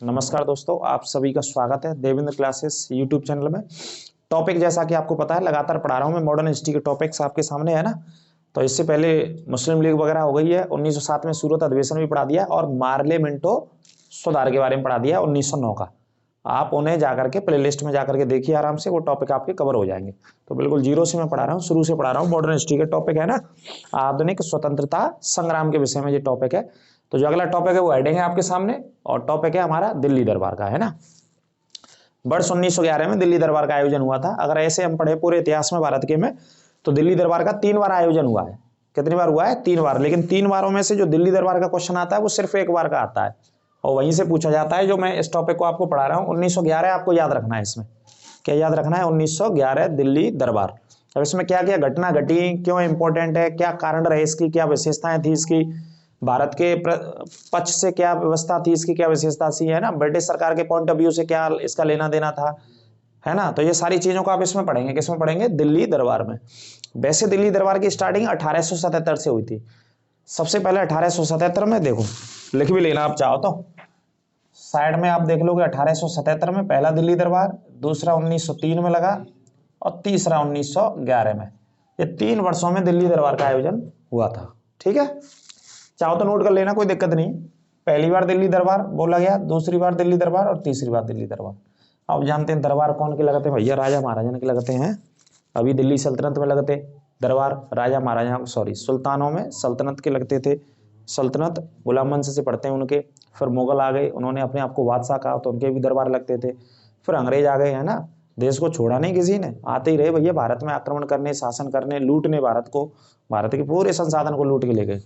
नमस्कार दोस्तों, आप सभी का स्वागत है देवेंद्र क्लासेस यूट्यूब चैनल में। टॉपिक जैसा कि आपको पता है लगातार पढ़ा रहा हूं मैं, मॉडर्न हिस्ट्री के टॉपिक्स आपके सामने है ना। तो इससे पहले मुस्लिम लीग वगैरह हो गई है, 1907 में सूरत अधिवेशन भी पढ़ा दिया और मार्ले मिंटो सुधार के बारे में पढ़ा दिया 1909 का। आप उन्हें जाकर के प्लेलिस्ट में जाकर के देखिए आराम से, वो टॉपिक आपके कवर हो जाएंगे। तो बिल्कुल जीरो से मैं पढ़ा रहा हूँ, शुरू से पढ़ा रहा हूँ। मॉडर्न हिस्ट्री के टॉपिक है ना, आधुनिक स्वतंत्रता संग्राम के विषय में ये टॉपिक है। तो जो अगला टॉपिक है वो हेडिंग है आपके सामने, और टॉपिक है हमारा दिल्ली दरबार का, है ना। वर्ष 1911 में दिल्ली दरबार का आयोजन हुआ था। अगर ऐसे हम पढ़े पूरे इतिहास में भारत के में, तो दिल्ली दरबार का 3 बार आयोजन हुआ है। कितनी बार हुआ है? 3 बार। लेकिन 3 बारों में से जो दिल्ली दरबार का क्वेश्चन आता है वो सिर्फ 1 बार का आता है, और वहीं से पूछा जाता है। जो मैं इस टॉपिक को आपको पढ़ा रहा हूँ 1911 आपको याद रखना है। इसमें क्या याद रखना है? 1911 दिल्ली दरबार। अब इसमें क्या क्या घटना घटी, क्यों इंपॉर्टेंट है, क्या कारण रहे इसकी, क्या विशेषताएं थी इसकी, भारत के पक्ष से क्या व्यवस्था थी इसकी, क्या विशेषता थी, है ना, ब्रिटिश सरकार के पॉइंट ऑफ व्यू से क्या इसका लेना देना था, है ना। तो ये सारी चीजों को आप इसमें पढ़ेंगे। किसमें पढ़ेंगे? दिल्ली दरबार में। वैसे दिल्ली दरबार की स्टार्टिंग 1877 से हुई थी। सबसे पहले 1877 में, देखो लिख भी लेना आप चाहो तो, साइड में आप देख लोगे 1877 में पहला दिल्ली दरबार, दूसरा 1903 में लगा, और तीसरा 1911 में। ये 3 वर्षों में दिल्ली दरबार का आयोजन हुआ था। ठीक है, चाहो तो नोट कर लेना, कोई दिक्कत नहीं। पहली बार दिल्ली दरबार बोला गया, दूसरी बार दिल्ली दरबार, और तीसरी बार दिल्ली दरबार। अब जानते हैं दरबार कौन के लगाते हैं भैया? राजा महाराजा के लगाते हैं। अभी दिल्ली सल्तनत में लगते दरबार राजा महाराजा, सॉरी सुल्तानों में सल्तनत के लगते थे। सल्तनत गुलाम वंश से पढ़ते हैं उनके। फिर मुगल आ गए, उन्होंने अपने आप को बादशाह कहा, तो उनके भी दरबार लगते थे। फिर अंग्रेज आ गए, है ना। देश को छोड़ा नहीं किसी ने, आते ही रहे भैया भारत में आक्रमण करने, शासन करने, लूटने भारत को, भारत के पूरे संसाधन को लूट के ले गए।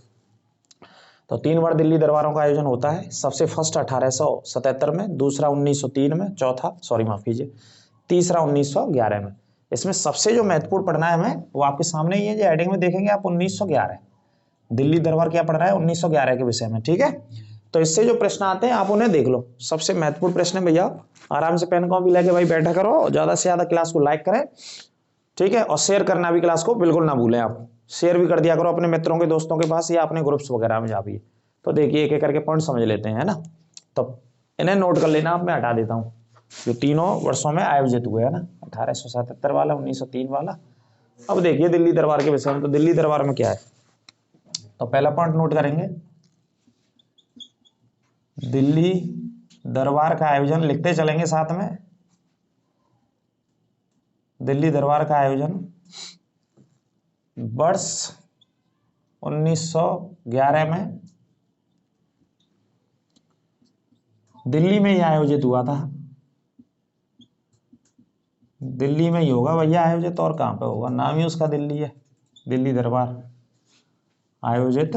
तो 3 बार दिल्ली दरबारों का आयोजन होता है। सबसे फर्स्ट 1877 में, दूसरा 1903 में, चौथा सॉरी माफ कीजिए तीसरा 1911 में। इसमें सबसे जो महत्वपूर्ण पढ़ना है हमें वो आपके सामने ही है, जो हेडिंग में देखेंगे आप 1911 दिल्ली दरबार क्या पढ़ रहा है 1911 के विषय में। ठीक है, तो इससे जो प्रश्न आते हैं आप उन्हें देख लो। सबसे महत्वपूर्ण प्रश्न है भैया, आराम से पेन कॉपी लेके भाई बैठा करो, ज्यादा से ज्यादा क्लास को लाइक करें। ठीक है, और शेयर करना भी क्लास को बिल्कुल ना भूलें। आप शेयर भी कर दिया करो अपने मित्रों के, दोस्तों के पास, या अपने ग्रुप्स वगैरह में जा भी। तो देखिए एक एक करके पॉइंट समझ लेते हैं, है ना। तो इन्हें नोट कर लेना, अब मैं हटा देता हूँ। जो तीनों वर्षों में आयोजित हुए, है ना, 1877 वाला, 1903 वाला। अब देखिए दिल्ली दरबार के विषय में। तो दिल्ली दरबार में क्या है, तो पहला पॉइंट नोट करेंगे, दिल्ली दरबार का आयोजन लिखते चलेंगे साथ में। दिल्ली दरबार का आयोजन वर्ष 1911 में दिल्ली में ही आयोजित हुआ था। दिल्ली में ही होगा भैया आयोजित, और कहां पे होगा? नाम ही उसका दिल्ली है, दिल्ली दरबार आयोजित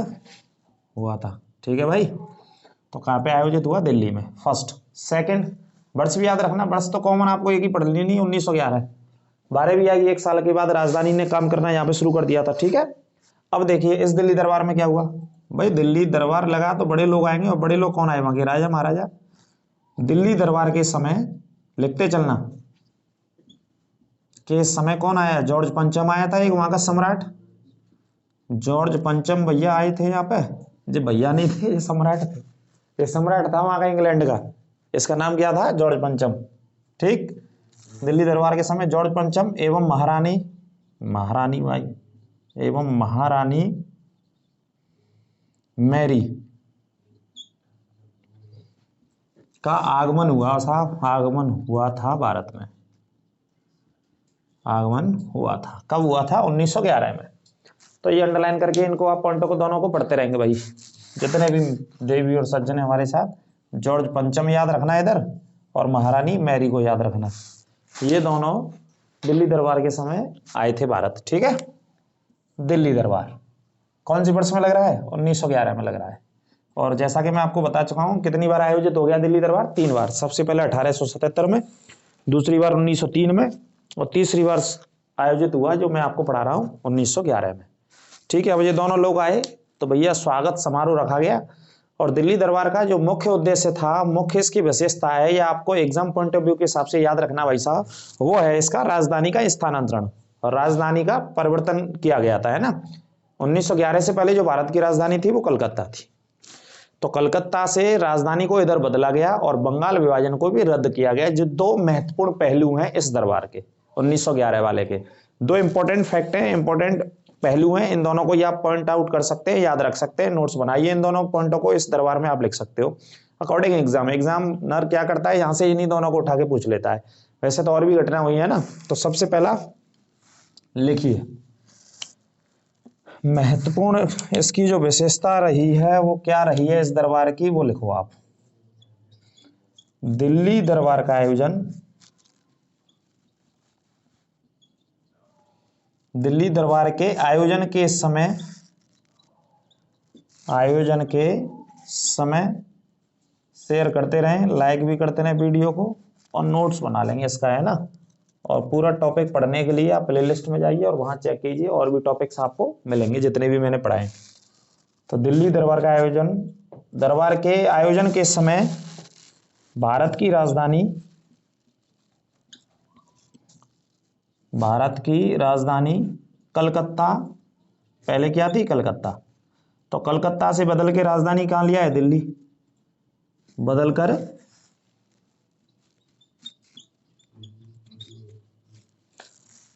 हुआ था। ठीक है भाई, तो कहां पे आयोजित हुआ? दिल्ली में। फर्स्ट। सेकंड, वर्ष भी याद रखना, वर्ष तो कॉमन आपको एक ही पढ़ लेनी, 1911। 12 भी आएगी, 1 साल के बाद राजधानी ने काम करना यहाँ पे शुरू कर दिया था। ठीक है, अब देखिए इस दिल्ली दरबार में क्या हुआ भाई। दिल्ली दरबार लगा तो बड़े लोग आएंगे, और बड़े लोग कौन आए? वहां के राजा महाराजा। दिल्ली दरबार के समय लिखते चलना कि इस समय कौन आया? जॉर्ज पंचम आया था, एक वहां का सम्राट। जॉर्ज पंचम भैया आए थे यहाँ पे। जी भैया नहीं थे, ये सम्राट थे। ये सम्राट था वहां का, इंग्लैंड का। इसका नाम क्या था? जॉर्ज पंचम। ठीक, दिल्ली दरबार के समय जॉर्ज पंचम एवं महारानी भाई एवं महारानी मैरी का आगमन हुआ था। आगमन हुआ था भारत में। आगमन हुआ था कब हुआ था? 1911 में। तो ये अंडरलाइन करके इनको आप पॉइंटों को दोनों को पढ़ते रहेंगे भाई, जितने भी देवी और सज्जन है हमारे साथ। जॉर्ज पंचम याद रखना इधर, और महारानी मैरी को याद रखना। ये दोनों दिल्ली दरबार के समय आए थे भारत। ठीक है, दिल्ली दरबार कौन सी वर्ष में लग रहा है? 1911 में लग रहा है। और जैसा कि मैं आपको बता चुका हूं, कितनी बार आयोजित हो गया दिल्ली दरबार? 3 बार। सबसे पहले 1877 में, दूसरी बार 1903 में, और तीसरी बार आयोजित हुआ जो मैं आपको पढ़ा रहा हूं 1911 में। ठीक है, अब ये दोनों लोग आए तो भैया स्वागत समारोह रखा गया। और दिल्ली दरबार का जो मुख्य उद्देश्य था, मुख्य इसकी विशेषता है, या आपको एग्जाम पॉइंट ऑफ व्यू के हिसाब से याद रखना भाई साहब, वो है इसका राजधानी का स्थानांतरण और राजधानी का परिवर्तन किया गया था, है ना। 1911 से पहले जो भारत की राजधानी थी वो कलकत्ता थी। तो कलकत्ता से राजधानी को इधर बदला गया और बंगाल विभाजन को भी रद्द किया गया। जो दो महत्वपूर्ण पहलू हैं इस दरबार के 1911 वाले के, दो इंपॉर्टेंट फैक्ट हैं, इंपॉर्टेंट पहलू हैं, इन दोनों को ही आप पॉइंट आउट कर सकते हैं, याद रख सकते हैं, नोट्स बनाइए इन दोनों पॉइंटों को, इस दरबार में आप लिख सकते हो अकॉर्डिंग एग्जामिनर क्या करता है, यहां से इन्हीं दोनों को उठा के पूछ लेता है। वैसे तो और भी घटना हुई है ना। तो सबसे पहला लिखिए, महत्वपूर्ण इसकी जो विशेषता रही है वो क्या रही है इस दरबार की, वो लिखो आप। दिल्ली दरबार का आयोजन, दिल्ली दरबार के आयोजन के समय शेयर करते रहें, लाइक भी करते रहें वीडियो को, और नोट्स बना लेंगे इसका, है ना। और पूरा टॉपिक पढ़ने के लिए आप प्लेलिस्ट में जाइए और वहां चेक कीजिए, और भी टॉपिक्स आपको मिलेंगे जितने भी मैंने पढ़ाए। तो दिल्ली दरबार का आयोजन, दरबार के आयोजन के समय भारत की राजधानी कलकत्ता, पहले क्या थी, कलकत्ता, तो कलकत्ता से बदल के राजधानी कहां लिया है, दिल्ली, बदलकर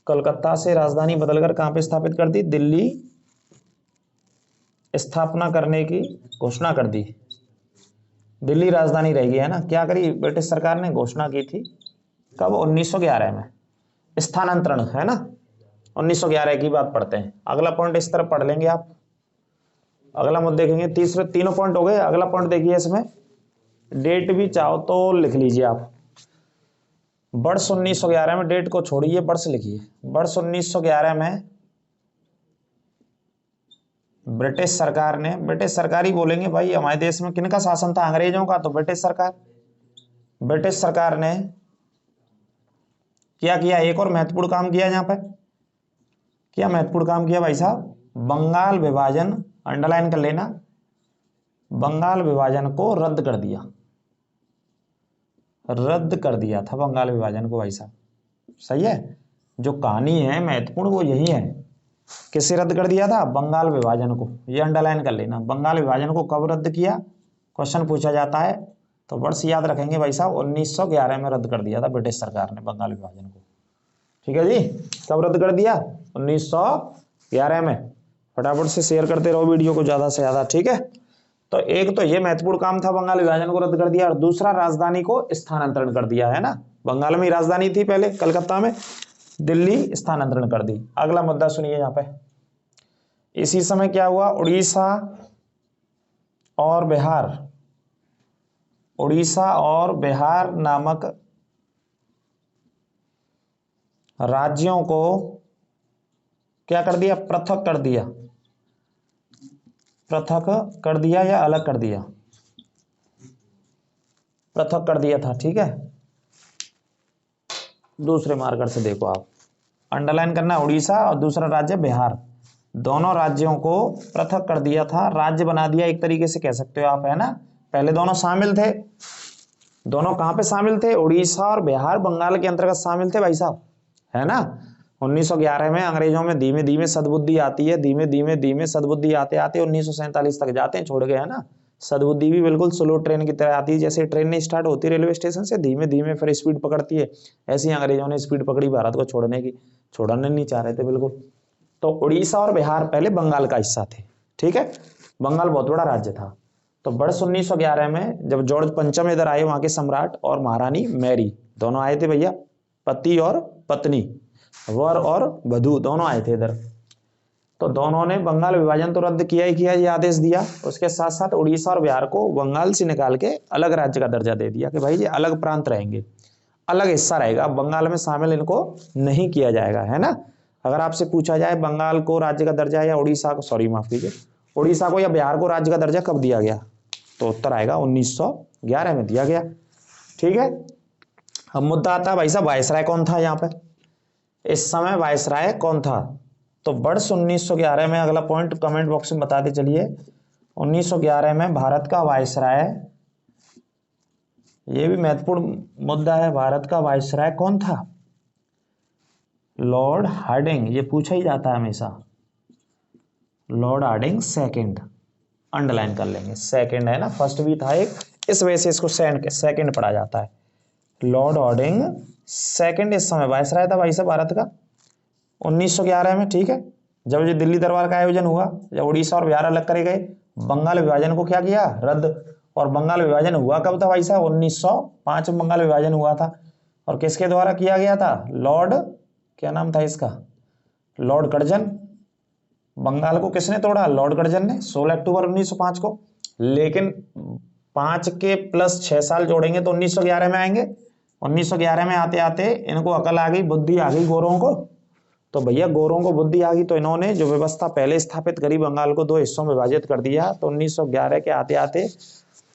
कलकत्ता से राजधानी बदलकर कहां पे स्थापित कर दी, दिल्ली स्थापना करने की घोषणा कर दी। दिल्ली राजधानी रहेगी, है ना। क्या करी ब्रिटिश सरकार ने, घोषणा की थी, कब, 1911 में, स्थानांतरण, है ना। 1911 की बात पढ़ते हैं। अगला पॉइंट इस तरफ पढ़ लेंगे आप, अगला मुद्दा देखेंगे। तीसरे तीनों पॉइंट हो गए। अगला पॉइंट देखिए, इसमें डेट भी चाहो तो लिख लीजिए आप। वर्ष 1911 में, डेट को छोड़िए, वर्ष लिखिए। वर्ष 1911 में ब्रिटिश सरकार ही बोलेंगे भाई, हमारे देश में किनका शासन था, अंग्रेजों का, तो ब्रिटिश सरकार ने क्या किया, एक और महत्वपूर्ण काम किया। यहां पर क्या महत्वपूर्ण काम किया भाई साहब, बंगाल विभाजन, अंडरलाइन कर लेना, बंगाल विभाजन को रद्द कर दिया, था बंगाल विभाजन को भाई साहब। सही है, जो कहानी है महत्वपूर्ण वो यही है। किसे रद्द कर दिया था, बंगाल विभाजन को, ये अंडरलाइन कर लेना। बंगाल विभाजन को कब रद्द किया, क्वेश्चन पूछा जाता है तो वर्ष याद रखेंगे भाई साहब, 1911 में रद्द कर दिया था ब्रिटिश सरकार ने बंगाल विभाजन को। ठीक है जी, कब रद्द कर दिया, 1911 में। फटाफट से शेयर करते रहो वीडियो को ज्यादा से ज्यादा, ठीक है। तो एक तो ये महत्वपूर्ण काम था, बंगाल विभाजन को रद्द कर दिया, और दूसरा राजधानी को स्थानांतरण कर दिया, है ना। बंगाल में ही राजधानी थी पहले, कलकत्ता में, दिल्ली स्थानांतरण कर दी। अगला मुद्दा सुनिए यहां पे, इसी समय क्या हुआ, उड़ीसा और बिहार नामक राज्यों को क्या कर दिया, पृथक कर दिया या अलग कर दिया, पृथक कर दिया था। ठीक है, दूसरे मार्कर से देखो आप, अंडरलाइन करना, उड़ीसा और दूसरा राज्य बिहार, दोनों राज्यों को पृथक कर दिया था, राज्य बना दिया एक तरीके से कह सकते हो आप, है ना। पहले दोनों शामिल थे, दोनों कहां पे शामिल थे, उड़ीसा और बिहार बंगाल के अंतर्गत शामिल थे भाई साहब, है ना। 1911 में अंग्रेजों में धीमे धीमे सद्बुद्धि आती है, धीमे धीमे सद्बुद्धि आते आते 1947 तक जाते हैं, छोड़ गए, है ना। सद्बुद्धि भी बिल्कुल स्लो ट्रेन की तरह आती है, जैसे ट्रेन नहीं स्टार्ट होती रेलवे स्टेशन से, धीमे धीमे फिर स्पीड पकड़ती है, ऐसे ही अंग्रेजों ने स्पीड पकड़ी भारत को छोड़ने की, छोड़ने नहीं चाह रहे थे बिल्कुल। तो उड़ीसा और बिहार पहले बंगाल का हिस्सा थे, ठीक है, बंगाल बहुत बड़ा राज्य था। तो वर्ष 1911 में जब जॉर्ज पंचम इधर आए, वहां के सम्राट, और महारानी मैरी दोनों आए थे भैया, पति और पत्नी, वर और वधू दोनों आए थे इधर। तो दोनों ने बंगाल विभाजन तो रद्द किया ही किया, ये आदेश दिया, उसके साथ साथ उड़ीसा और बिहार को बंगाल से निकाल के अलग राज्य का दर्जा दे दिया कि भाई ये अलग प्रांत रहेंगे, अलग हिस्सा रहेगा, बंगाल में शामिल इनको नहीं किया जाएगा, है ना। अगर आपसे पूछा जाए बंगाल को राज्य का दर्जा या उड़ीसा को, सॉरी माफ कीजिए, उड़ीसा को या बिहार को राज्य का दर्जा कब दिया गया, तो उत्तर आएगा 1911 में दिया गया। ठीक है, अब मुद्दा आता है भाई साहब वायसराय कौन था यहाँ पे, इस समय वायसराय कौन था। तो वर्ष 1911 में, अगला पॉइंट कमेंट बॉक्स में बताते चलिए, 1911 में भारत का वायसराय, ये भी महत्वपूर्ण मुद्दा है, भारत का वायसराय कौन था, लॉर्ड हार्डिंग, ये पूछा ही जाता है हमेशा, लॉर्ड हार्डिंग सेकंड, अंडरलाइन कर लेंगे। सेकंड है ना, फर्स्ट भी था एक, इस वजह से इसको सेकंड पढ़ा जाता है। लॉर्ड हार्डिंग सेकंड इस समय वायसराय था भाई साहब भारत का 1911 में, ठीक है। जब ये दिल्ली दरबार का आयोजन हुआ, जब उड़ीसा और बिहार अलग करे गए, बंगाल विभाजन को क्या किया, रद्द। और बंगाल विभाजन हुआ कब था भाई साहब, 1905 में बंगाल विभाजन हुआ था। और किसके द्वारा किया गया था, लॉर्ड, क्या नाम था इसका, लॉर्ड कर्जन। बंगाल को किसने तोड़ा, लॉर्ड कर्जन ने, 16 अक्टूबर 1905 को। लेकिन 5 के प्लस 6 साल जोड़ेंगे तो 1911 में आएंगे। 1911 में आते आते इनको अकल आ गई, बुद्धि आ गई गोरों को। तो भैया गोरों को बुद्धि आ गई तो इन्होंने जो व्यवस्था पहले स्थापित करी, बंगाल को 2 हिस्सों में विभाजित कर दिया। तो 1911 के आते आते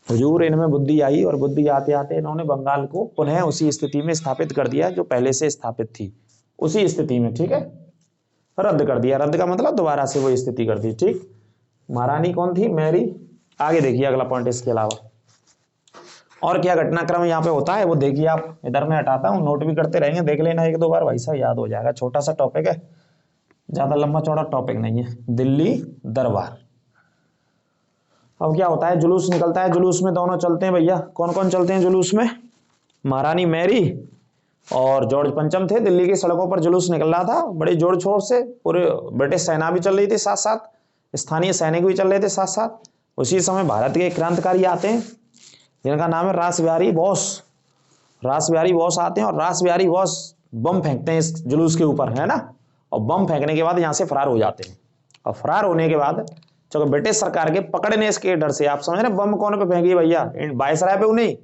हुजूर इनमें बुद्धि आई, और बुद्धि आते आते इन्होंने बंगाल को पुनः उसी स्थिति में स्थापित कर दिया जो पहले से स्थापित थी, उसी स्थिति में, ठीक है। रद्द कर दिया, रद्द का मतलब दोबारा से वो स्थिति कर दी, ठीक। महारानी कौन थी, मैरी। आगे देखिए अगला पॉइंट इसके अलावा और क्या घटनाक्रम यहाँ पे होता है वो देखिए आप। इधर मैं हटाता हूँ, नोट भी करते रहेंगे, देख लेना 1-2 बार भाई साहब, याद हो जाएगा। छोटा सा टॉपिक है, ज्यादा लंबा चौड़ा टॉपिक नहीं है। दिल्ली दरबार। अब क्या होता है, जुलूस निकलता है, जुलूस में दोनों चलते हैं भैया। कौन कौन चलते हैं जुलूस में, महारानी मैरी और जॉर्ज पंचम थे। दिल्ली की सड़कों पर जुलूस निकल रहा था बड़े जोर शोर से, पूरे ब्रिटिश सेना भी चल रही थी साथ साथ, स्थानीय सैनिक भी चल रहे थे साथ साथ। उसी समय भारत के क्रांतिकारी आते हैं जिनका नाम है रास बिहारी बोस। रास बिहारी बोस आते हैं और रास बिहारी बोस बम फेंकते हैं इस जुलूस के ऊपर, है ना। और बम फेंकने के बाद यहाँ से फरार हो जाते हैं। और फरार होने के बाद चूंकि ब्रिटिश सरकार के पकड़ने इसके डर से, आप समझ रहे बम कौन पे फेंकी भैया, वायसराय पे नहीं,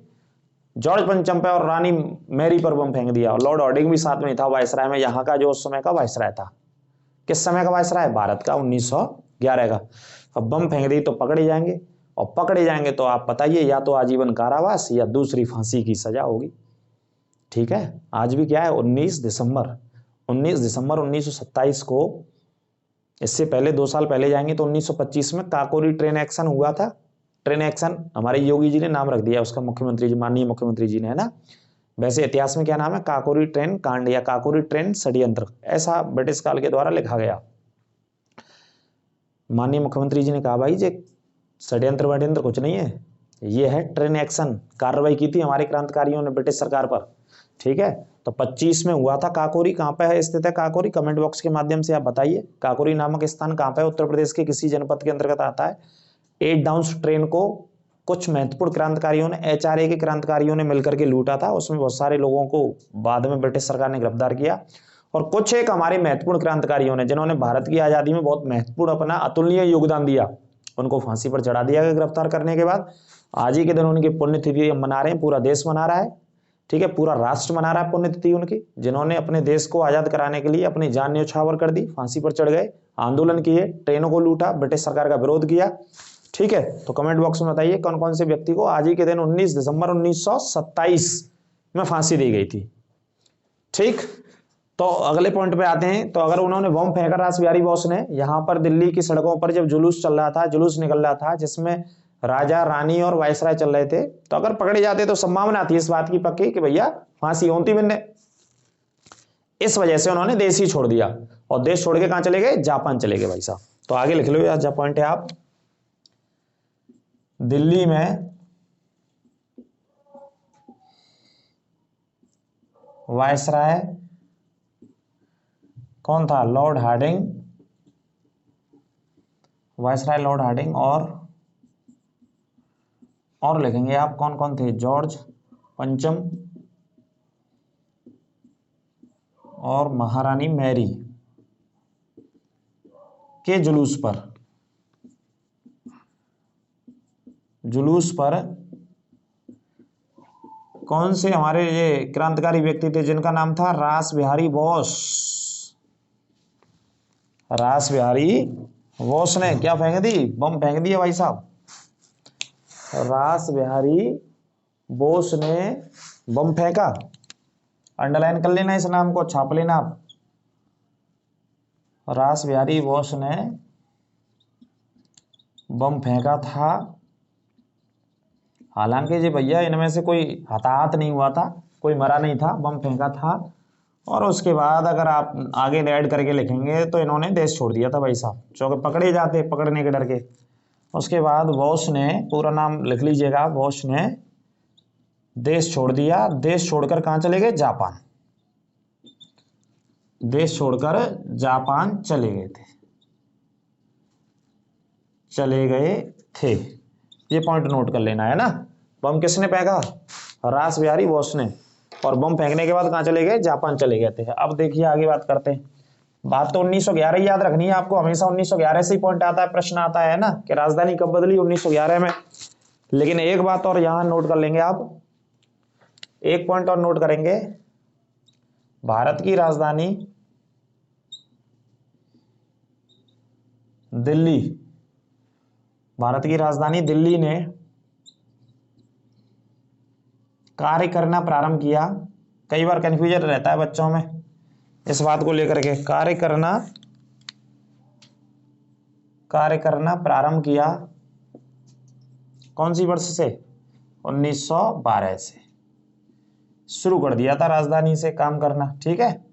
जॉर्ज पंचम पे और रानी मैरी पर बम फेंक दिया। और लॉर्ड हार्डिंग भी साथ में था वायसराय में, यहाँ का जो उस समय का वायसराय था। किस समय का वायसराय, भारत का 1911 का। अब बम फेंक दी तो पकड़े जाएंगे, और पकड़े जाएंगे तो आप बताइए या तो आजीवन कारावास या दूसरी फांसी की सजा होगी, ठीक है। आज भी क्या है, 19 दिसंबर 1927 को, इससे पहले 2 साल पहले जाएंगे तो 1925 में काकोरी ट्रेन एक्शन हुआ था। ट्रेन एक्शन हमारे योगी जी ने नाम रख दिया उसका, मुख्यमंत्री जी, माननीय मुख्यमंत्री जी ने, है ना। वैसे इतिहास में क्या नाम है, काकोरी ट्रेन कांड या काकोरी ट्रेन षड्यंत्र, ऐसा ब्रिटिश काल के द्वारा लिखा गया। माननीय मुख्यमंत्री जी ने कहा भाई जे षड्यंत्र वड्यंत्र कुछ नहीं है, ये है ट्रेन एक्शन, कार्रवाई की थी हमारे क्रांतिकारियों ने ब्रिटिश सरकार पर, ठीक है। तो 25 में हुआ था काकोरी। कहाँ पे है स्थित है काकोरी, कमेंट बॉक्स के माध्यम से आप बताइए। काकोरी नामक स्थान कहाँ पे है, उत्तर प्रदेश के किसी जनपद के अंतर्गत आता है। 8 डाउन्स ट्रेन को कुछ महत्वपूर्ण क्रांतिकारियों ने, HRA के क्रांतिकारियों ने मिलकर के लूटा था। उसमें बहुत सारे लोगों को बाद में ब्रिटिश सरकार ने गिरफ्तार किया, और कुछ एक हमारे महत्वपूर्ण क्रांतिकारियों ने जिन्होंने भारत की आजादी में बहुत महत्वपूर्ण अपना अतुलनीय योगदान दिया, उनको फांसी पर चढ़ा दिया गया गिरफ्तार करने के बाद। आज ही के दिन उनकी पुण्यतिथि हम मना रहे हैं, पूरा देश मना रहा है, ठीक है, पूरा राष्ट्र मना रहा है पुण्यतिथि उनकी, जिन्होंने अपने देश को आजाद कराने के लिए अपनी जान न्यौछावर कर दी, फांसी पर चढ़ गए, आंदोलन किए, ट्रेनों को लूटा, ब्रिटिश सरकार का विरोध किया, ठीक है। तो कमेंट बॉक्स में बताइए कौन कौन से व्यक्ति को आज ही के दिन 19 दिसंबर 1927 में फांसी दी गई थी, ठीक। तो अगले पॉइंट पे आते हैं। तो अगर उन्होंने बम फेंका रास बिहारी बोस ने, यहाँ पर दिल्ली की सड़कों पर जब जुलूस चल रहा था, जुलूस निकल रहा था जिसमें राजा रानी और वायसराय चल रहे थे, तो अगर पकड़े जाते तो संभावना थी इस बात की पक्की कि भैया फांसी होती बिन्ने। इस वजह से उन्होंने देश ही छोड़ दिया, और देश छोड़ के कहां चले गए, जापान चले गए भाई साहब। तो आगे लिख लो यार, जब पॉइंट है आप, दिल्ली में वायसराय कौन था, Lord Hardinge, viceroy Lord Hardinge, और लिखेंगे आप कौन कौन थे, जॉर्ज पंचम और महारानी मैरी के जुलूस पर कौन से हमारे ये क्रांतिकारी व्यक्ति थे जिनका नाम था रास बिहारी बोस। रास बिहारी बोस ने क्या फेंक दी, बम फेंक दिया भाई साहब। रास बिहारी बोस ने बम फेंका, अंडरलाइन कर लेना इस नाम को, छाप लेना आप। रास बिहारी बोस ने बम फेंका था। हालांकि जी भैया इनमें से कोई हताहत नहीं हुआ था, कोई मरा नहीं था, बम फेंका था। और उसके बाद अगर आप आगे ऐड करके लिखेंगे तो इन्होंने देश छोड़ दिया था भाई साहब, क्योंकि पकड़े जाते, पकड़ने के डर के। उसके बाद बोस ने, पूरा नाम लिख लीजिएगा, बोस ने देश छोड़ दिया। देश छोड़कर कहाँ चले गए? जापान। देश छोड़कर जापान चले गए थे, चले गए थे। ये पॉइंट नोट कर लेना है ना। बम किसने फेंका? रास बिहारी बोस ने। और बम फेंकने के बाद कहाँ चले गए? जापान चले गए थे। अब देखिए आगे बात करते हैं। बात तो 1911 ही याद रखनी है आपको, हमेशा 1911 से ही पॉइंट आता है, प्रश्न आता है ना कि राजधानी कब बदली? 1911 में। लेकिन एक बात और यहां नोट कर लेंगे आप, एक पॉइंट और नोट करेंगे। भारत की राजधानी दिल्ली, भारत की राजधानी दिल्ली ने कार्य करना प्रारंभ किया। कई बार कंफ्यूजन रहता है बच्चों में इस बात को लेकर के। कार्य करना प्रारंभ किया कौन सी वर्ष से? 1912 से शुरू कर दिया था राजधानी से काम करना। ठीक है,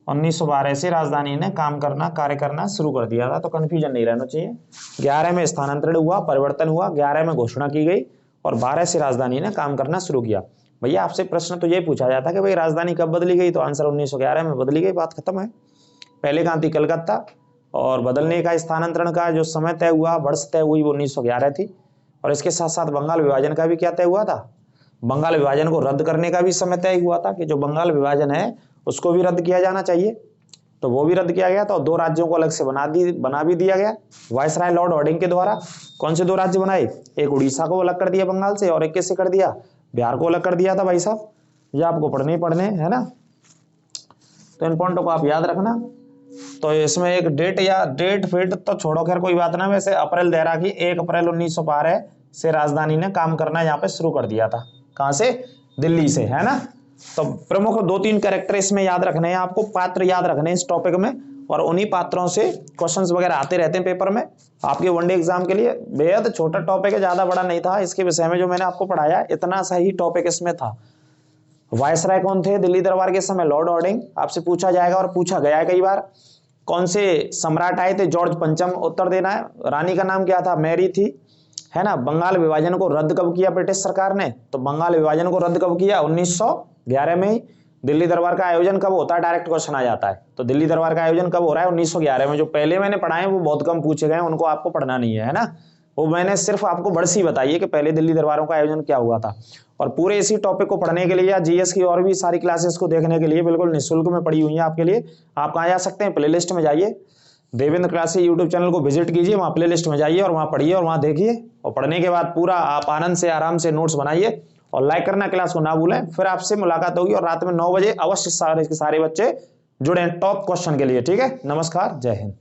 1912 से राजधानी ने काम करना, कार्य करना शुरू कर दिया था, तो कंफ्यूजन नहीं रहना चाहिए। 11 में स्थानांतरण हुआ, परिवर्तन हुआ, 11 में घोषणा की गई और 12 से राजधानी ने काम करना शुरू किया। भैया आपसे प्रश्न तो ये पूछा जाता कि भाई राजधानी कब बदली गई, तो आंसर 1911 में बदली गई, बात खत्म है। पहले कहाँ थी? कलकत्ता। और बदलने का, स्थानांतरण का जो समय तय हुआ, वर्ष तय हुई, वो 1911 थी। और इसके साथ साथ बंगाल विभाजन का भी क्या तय हुआ था? बंगाल विभाजन को रद्द करने का भी समय तय हुआ था कि जो बंगाल विभाजन है उसको भी रद्द किया जाना चाहिए, तो वो भी रद्द किया गया। तो 2 राज्यों को अलग से बना भी दिया गया वायसराय लॉर्ड हार्डिंग के द्वारा। कौन से 2 राज्य बनाए? एक उड़ीसा को अलग कर दिया बंगाल से, और एक किससे कर दिया? बिहार को अलग कर दिया था भाई साहब। ये आपको पढ़ने है ना, तो इन पॉइंटों को आप याद रखना। तो इसमें एक डेट फेट तो छोड़ो, खैर कोई बात ना। वैसे अप्रैल दे रहा कि 1 अप्रैल 1912 से राजधानी ने काम करना यहाँ पे शुरू कर दिया था। कहां से? दिल्ली से, है ना। तो प्रमुख 2-3 कैरेक्टर इसमें याद रखने हैं आपको, पात्र याद रखने हैं इस टॉपिक में, और उन्हीं पात्रों से क्वेश्चंस वगैरह आते रहते हैं पेपर में आपके वनडे एग्जाम के लिए। बेहद छोटा टॉपिक है, ज्यादा बड़ा नहीं था। इसके विषय में जो मैंने आपको पढ़ाया इतना सही टॉपिक इसमें था। वायसराय कौन थे दिल्ली दरबार के समय? Lord Hardinge. आपसे पूछा जाएगा और पूछा गया है कई बार। कौन से सम्राट आए थे? जॉर्ज पंचम उत्तर देना है। रानी का नाम क्या था? मैरी थी, है ना। बंगाल विभाजन को रद्द कब किया ब्रिटिश सरकार ने? तो बंगाल विभाजन को रद्द कब किया? 1911 में ही। दिल्ली दरबार का आयोजन कब होता है? डायरेक्ट क्वेश्चन आ जाता है। तो दिल्ली दरबार का आयोजन कब हो रहा है? 1911 में। जो पहले मैंने पढ़ाए वो बहुत कम पूछे गए, उनको आपको पढ़ना नहीं है ना। वो मैंने सिर्फ आपको बड़सी बताई है कि पहले दिल्ली दरबारों का आयोजन क्या हुआ था। और पूरे इसी टॉपिक को पढ़ने के लिए या जीएस की और भी सारी क्लासेस को देखने के लिए बिल्कुल निःशुल्क में पड़ी हुई है आपके लिए। आप कहाँ जा सकते हैं? प्लेलिस्ट में जाइए, देवेंद्र क्लासेस यूट्यूब चैनल को विजिट कीजिए, वहाँ प्लेलिस्ट में जाइए और वहाँ पढ़िए और वहाँ देखिए। और पढ़ने के बाद पूरा आप आनंद से, आराम से नोट्स बनाइए और लाइक करना क्लास को ना भूलें। फिर आपसे मुलाकात होगी और रात में 9 बजे अवश्य सारे बच्चे जुड़े टॉप क्वेश्चन के लिए। ठीक है, नमस्कार, जय हिंद।